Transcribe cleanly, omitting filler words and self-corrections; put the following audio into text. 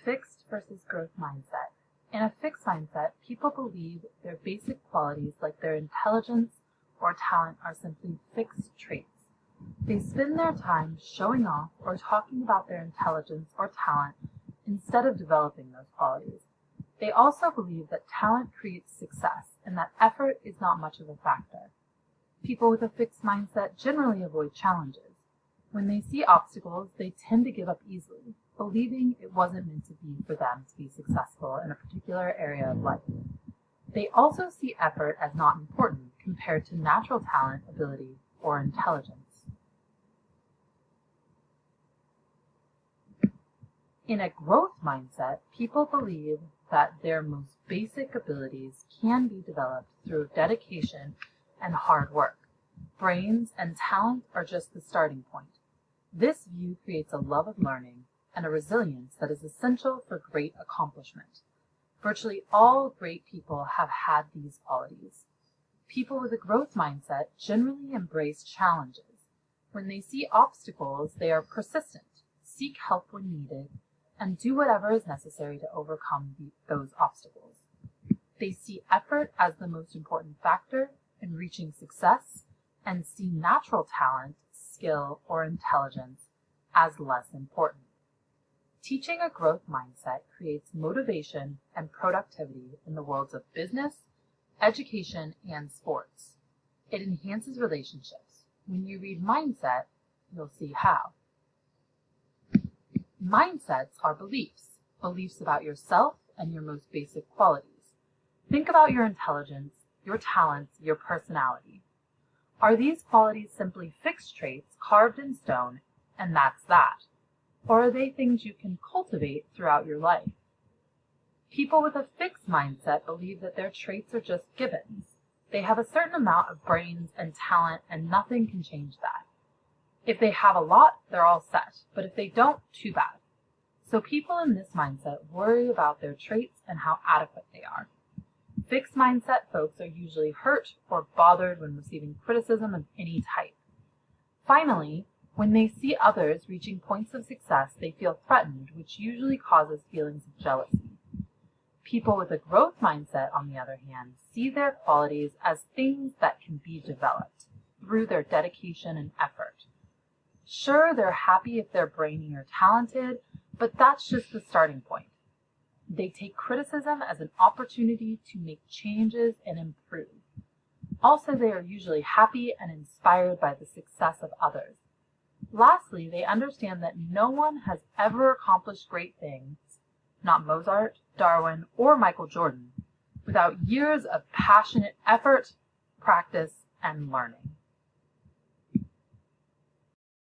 Fixed versus growth mindset. In a fixed mindset, people believe their basic qualities like their intelligence or talent are simply fixed traits. They spend their time showing off or talking about their intelligence or talent instead of developing those qualities. They also believe that talent creates success and that effort is not much of a factor. People with a fixed mindset generally avoid challenges. When they see obstacles, they tend to give up easily, believing it wasn't meant to be for them to be successful in a particular area of life. They also see effort as not important compared to natural talent, ability, or intelligence. In a growth mindset, people believe that their most basic abilities can be developed through dedication and hard work. Brains and talent are just the starting point. This view creates a love of learning and a resilience that is essential for great accomplishment. Virtually all great people have had these qualities. People with a growth mindset generally embrace challenges. When they see obstacles, they are persistent, seek help when needed, and do whatever is necessary to overcome those obstacles. They see effort as the most important factor in reaching success and see natural talent, skill, or intelligence as less important. Teaching a growth mindset creates motivation and productivity in the worlds of business, education, and sports. It enhances relationships. When you read mindset, you'll see how. Mindsets are beliefs, beliefs about yourself and your most basic qualities. Think about your intelligence, your talents, your personality. Are these qualities simply fixed traits carved in stone, and that's that? Or are they things you can cultivate throughout your life? People with a fixed mindset believe that their traits are just givens. They have a certain amount of brains and talent, and nothing can change that. If they have a lot, they're all set, but if they don't, too bad. So people in this mindset worry about their traits and how adequate they are. Fixed mindset folks are usually hurt or bothered when receiving criticism of any type. Finally, when they see others reaching points of success, they feel threatened, which usually causes feelings of jealousy. People with a growth mindset, on the other hand, see their qualities as things that can be developed through their dedication and effort. Sure, they're happy if they're brainy or talented, but that's just the starting point. They take criticism as an opportunity to make changes and improve. Also, they are usually happy and inspired by the success of others. Lastly, they understand that no one has ever accomplished great things, not Mozart, Darwin, or Michael Jordan, without years of passionate effort, practice, and learning.